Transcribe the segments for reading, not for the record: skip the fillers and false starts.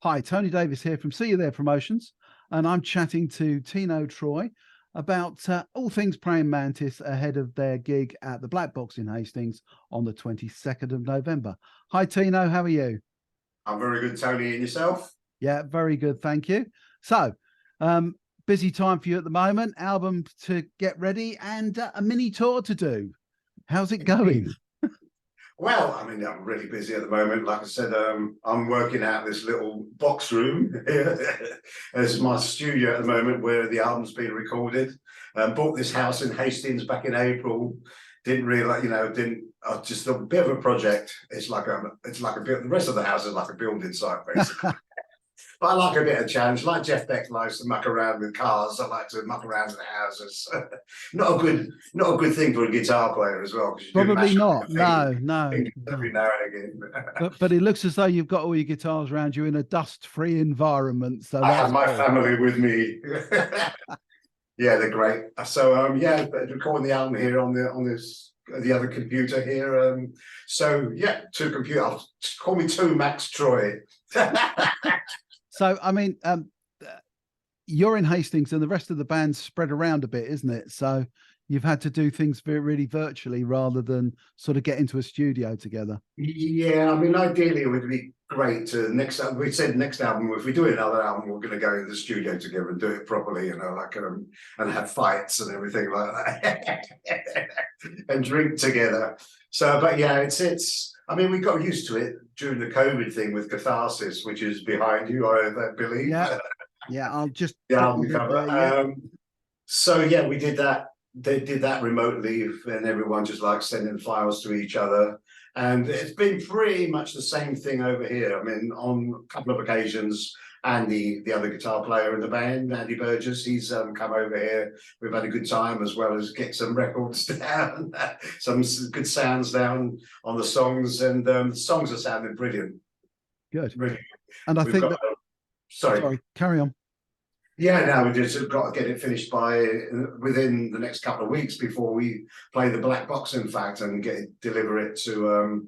Hi, Tony Davis here from See You There Promotions, and I'm chatting to Tino Troy about all things Praying Mantis ahead of their gig at the Blackbox in Hastings on the 22nd of November. Hi, Tino, how are you? I'm very good, Tony. And yourself? Yeah, very good, thank you. So, busy time for you at the moment, album to get ready and a mini tour to do. How's it going? Well, I mean, I'm really busy at the moment. Like I said, I'm working out this little box room as my studio at the moment where the album's been recorded. Bought this house in Hastings back in April. Didn't realize, just a bit of a project. It's like a bit. The rest of the house is like a building site, basically. But I like a bit of challenge. Like Jeff Beck likes to muck around with cars, I like to muck around in the houses. not a good thing for a guitar player as well, because you do Probably mash up not. your No, fingers no. every now and again. But it looks as though you've got all your guitars around you in a dust-free environment. So I have that's my good. family with me. Yeah, they're great. So yeah, recording the album here on the other computer here. So yeah, two computers. Call me two Max Troy. So I mean, you're in Hastings, and the rest of the band's spread around a bit, isn't it? So you've had to do things really virtually rather than sort of get into a studio together. Yeah, I mean, ideally it would be great to next. We said next album. If we do another album, we're going to go in the studio together and do it properly, and have fights and everything like that, and drink together. So, but yeah, it's. I mean, we got used to it during the COVID thing with Catharsis, which is behind you, I believe. Yeah, yeah. I'll just the album cover. So yeah, we did that. They did that remotely, and everyone just like sending files to each other. And it's been pretty much the same thing over here. I mean, on a couple of occasions, Andy, the other guitar player in the band, Andy Burgess, he's come over here. We've had a good time, as well as get some records down, some good sounds down on the songs, and the songs are sounding brilliant. Good. Brilliant. And I We've think got, that. sorry. Sorry, carry on. Yeah, now we just got to get it finished by within the next couple of weeks before we play the Blackbox, in fact, and deliver it to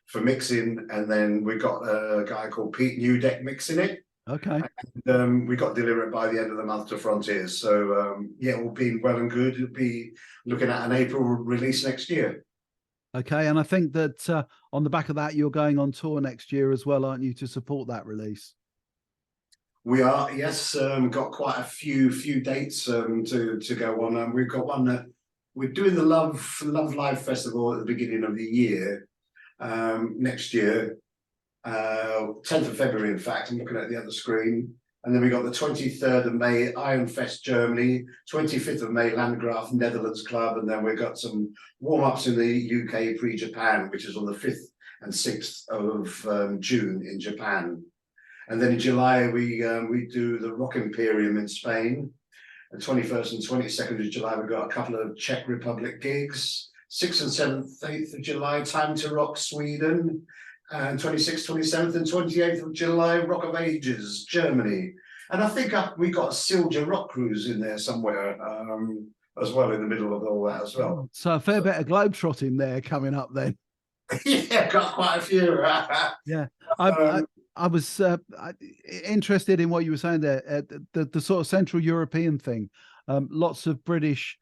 for mixing. And then we got a guy called Pete Newdeck mixing it. Okay. And we got to deliver it by the end of the month to Frontiers. So yeah, all being well and good, it'll be looking at an April release next year. Okay, and I think that on the back of that, you're going on tour next year as well, aren't you, to support that release? We are, yes. Got quite a few dates to go on. We've got one that we're doing the Love Live Festival at the beginning of the year, next year, 10th of February. In fact, I'm looking at the other screen, and then we got the 23rd of May, Iron Fest Germany, 25th of May, Landgraf Netherlands Club, and then we've got some warm ups in the UK pre-Japan, which is on the 5th and 6th of June in Japan. And then in July, we do the Rock Imperium in Spain. The 21st and 22nd of July, we've got a couple of Czech Republic gigs. 6th and 7th, 8th of July, Time to Rock Sweden. And 26th, 27th and 28th of July, Rock of Ages, Germany. And I think we got a Silja Rock Cruise in there somewhere as well, in the middle of all that as well. So a fair bit of globetrotting there coming up then. Yeah, got quite a few. Yeah. I was interested in what you were saying there, the sort of Central European thing. Lots of British,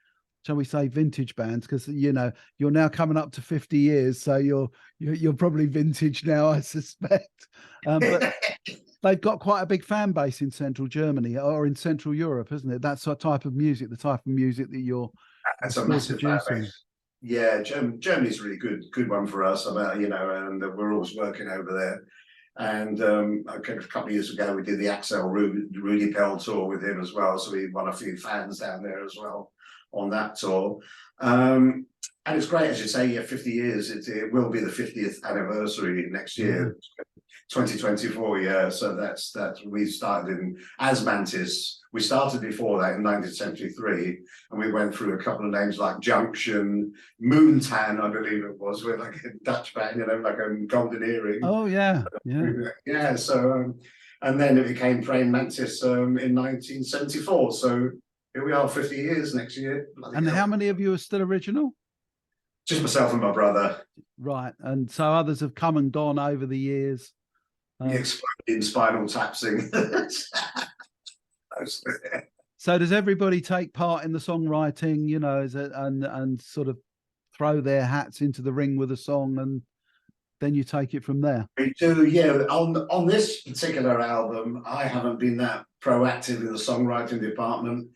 shall we say, vintage bands, because you're now coming up to 50 years, so you're probably vintage now, I suspect. But they've got quite a big fan base in Central Germany or in Central Europe, isn't it? That's the type of music that you're. That's a massive fan base. Yeah, Germany's a really good one for us. And we're always working over there. And a couple of years ago, we did the Axel Rudy Pell tour with him as well. So we won a few fans down there as well on that tour. And it's great, as you say, yeah, 50 years. It will be the 50th anniversary next year, 2024. Yeah, so that's we started as Mantis. We started before that in 1973, and we went through a couple of names like Junction, Moontan, I believe it was. We're like a Dutch band, like a Golden Earring. Oh yeah. Yeah. So, and then it became Praying Mantis in 1974. So here we are, 50 years next year. And how many of you are still original? Just myself and my brother. Right, and so others have come and gone over the years. exploding spinal tapsing. So does everybody take part in the songwriting, you know, and sort of throw their hats into the ring with a song, and then you take it from there? We do, yeah. On this particular album, I haven't been that proactive in the songwriting department,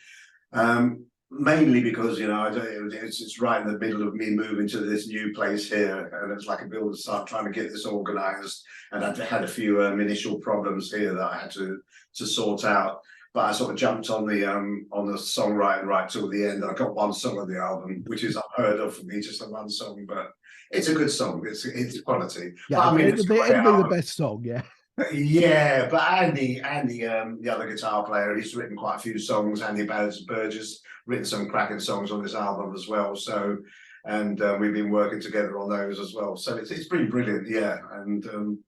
mainly because, you know, it's right in the middle of me moving to this new place here, and it's like a build to start trying to get this organised, and I've had a few initial problems here that I had to sort out. But I sort of jumped on the songwriting right till the end. I got one song on the album, which is unheard of for me, just a one song, but it's a good song. It's quality. Yeah, but, I mean, it'll be the best song, yeah. Yeah, but Andy, the other guitar player, he's written quite a few songs. Andy Burgess written some cracking songs on this album as well. So, and we've been working together on those as well. So it's pretty brilliant, yeah. And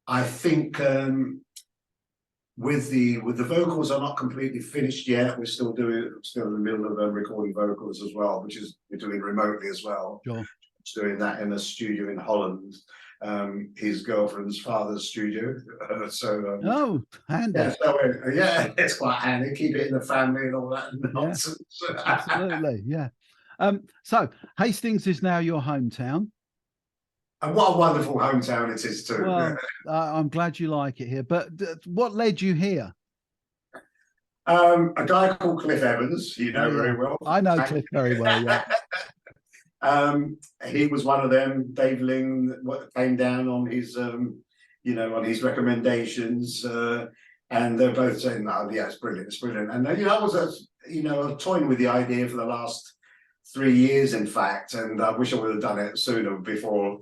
I think with the vocals are not completely finished yet. We're still in the middle of recording vocals as well, which is we're doing remotely as well. Sure. Doing that in a studio in Holland, his girlfriend's father's studio. Oh, handy. Yeah, so, yeah, it's quite handy. Keep it in the family and all that nonsense. Yeah, absolutely, yeah. So Hastings is now your hometown. And what a wonderful hometown it is too. Well, I'm glad you like it here. But what led you here? A guy called Cliff Evans, you know very well. I know Cliff very well, yeah. He was one of them. Dave Ling came down on his, you know, on his recommendations, and they're both saying, "No, yeah, it's brilliant, it's brilliant." And you know, I was, you know, toying with the idea for the last 3 years, in fact, and I wish I would have done it sooner before,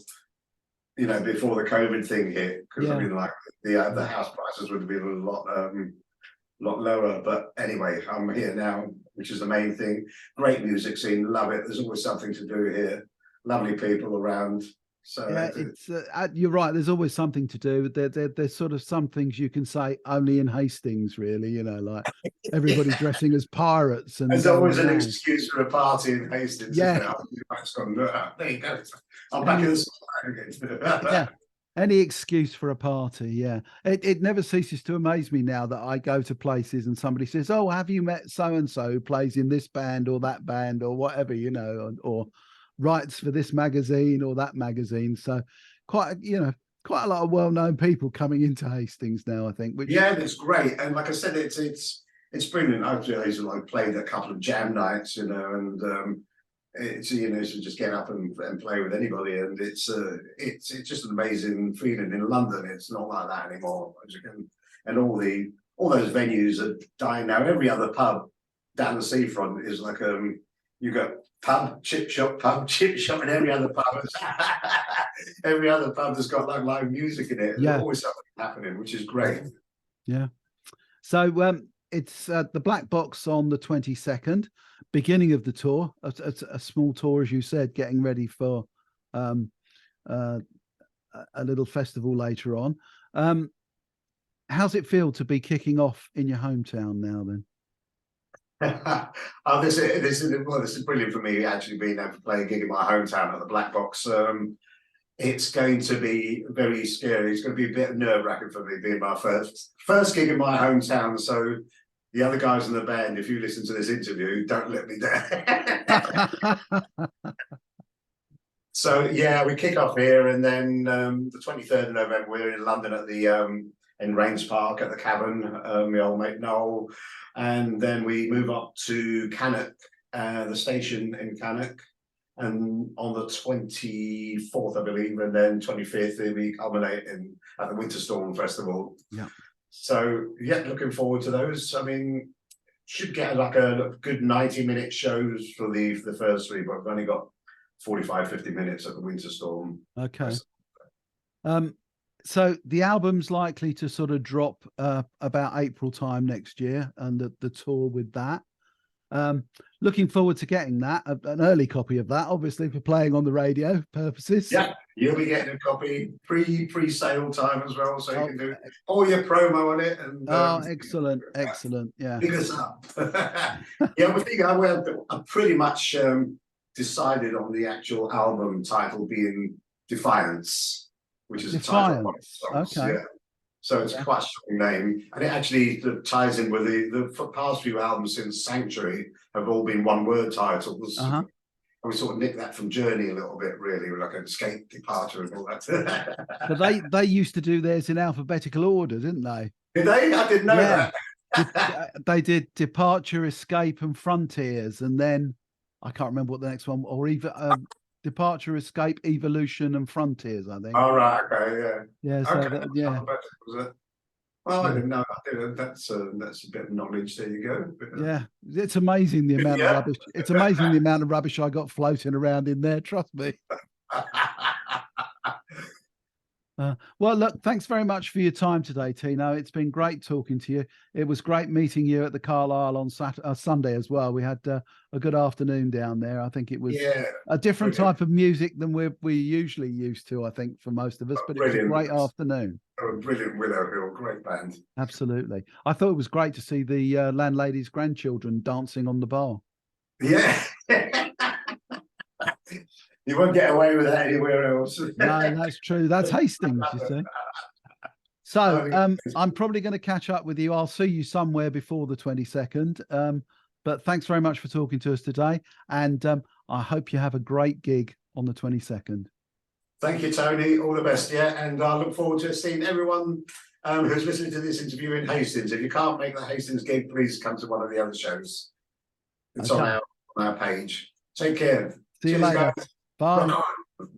you know, before the COVID thing hit, because I mean, like the house prices would have been a lot lower. But anyway, I'm here now, which is the main thing. Great music scene, love it. There's always something to do here. Lovely people around. So yeah, it's you're right. There's always something to do. There's sort of some things you can say only in Hastings, really. You know, like everybody dressing as pirates, and there's always an excuse for a party in Hastings. Yeah, there you go. I'm back in the spot again. Yeah. Any excuse for a party, yeah. It never ceases to amaze me now that I go to places and somebody says, "Oh, have you met so and so who plays in this band or that band or whatever, you know, or writes for this magazine or that magazine." So quite a lot of well-known people coming into Hastings now, I think. Which yeah, that's great. And like I said, it's brilliant. I've like played a couple of jam nights, you know, and it's, you know, to just get up and play with anybody, and it's just an amazing feeling. In London, it's not like that anymore. And all those venues are dying now. Every other pub down the seafront is like you got pub, chip shop, and every other pub has got like live music in it. There's always something happening, which is great. Yeah. So it's the Blackbox on the 22nd, beginning of the tour, a small tour, as you said, getting ready for a little festival later on. How's it feel to be kicking off in your hometown now then? Oh, this is brilliant for me, actually being able to play a gig in my hometown at the Blackbox. It's going to be very scary. It's going to be a bit nerve-wracking for me, being my first gig in my hometown. So the other guys in the band, if you listen to this interview, don't let me down. So yeah, we kick off here, and then the 23rd of November we're in London at the in Rains Park at the Cavern, my old mate Noel, and then we move up to Cannock, the station in Cannock, and on the 24th, I believe, and then 25th we culminate at the Winter Storm Festival. Yeah. So yeah, looking forward to those. I mean, should get like a good 90-minute shows for the first three, but I've only got 45-50 minutes at the Winter Storm. Okay. So the album's likely to sort of drop about April time next year, and the tour with that. Looking forward to getting that, an early copy of that, obviously for playing on the radio purposes. Yeah, you'll be getting a copy pre-sale time as well, so you can do all your promo on it. And excellent, yeah. Pick us up. Yeah, I pretty much decided on the actual album title being Defiance. which is a title of one of the Defiance. songs. Okay. Yeah. So it's quite a strong name, and it actually ties in with the past few albums since Sanctuary have all been one-word titles. Uh-huh. And we sort of nicked that from Journey a little bit, really, like an escape, departure, and all that. But they used to do theirs in alphabetical order, didn't they? Did they? I didn't know Yeah. that. They did Departure, Escape, and Frontiers, and then I can't remember what the next one, or even Departure, Escape, Evolution, and Frontiers. I think. All right. Okay. Yeah. Yeah. So Okay. yeah. Well, I Yeah. didn't know. That's a bit of knowledge. There you go. Yeah, it's amazing the amount of rubbish. It's amazing the amount of rubbish I got floating around in there. Trust me. Well, look, thanks very much for your time today, Tino. It's been great talking to you. It was great meeting you at the Carlisle on Sunday as well. We had a good afternoon down there. I think it was a different type of music than we're usually used to, I think, for most of us, but it was a great afternoon. Oh, brilliant Willow Hill, great band. Absolutely. I thought it was great to see the landlady's grandchildren dancing on the bar. Yeah. You won't get away with that anywhere else. No, that's true. That's Hastings, you see. So I'm probably going to catch up with you. I'll see you somewhere before the 22nd. But thanks very much for talking to us today. And I hope you have a great gig on the 22nd. Thank you, Tony. All the best. Yeah. And I look forward to seeing everyone who's listening to this interview in Hastings. If you can't make the Hastings gig, please come to one of the other shows. It's on our page. Take care. See you later. Guys. Bye. Rock on.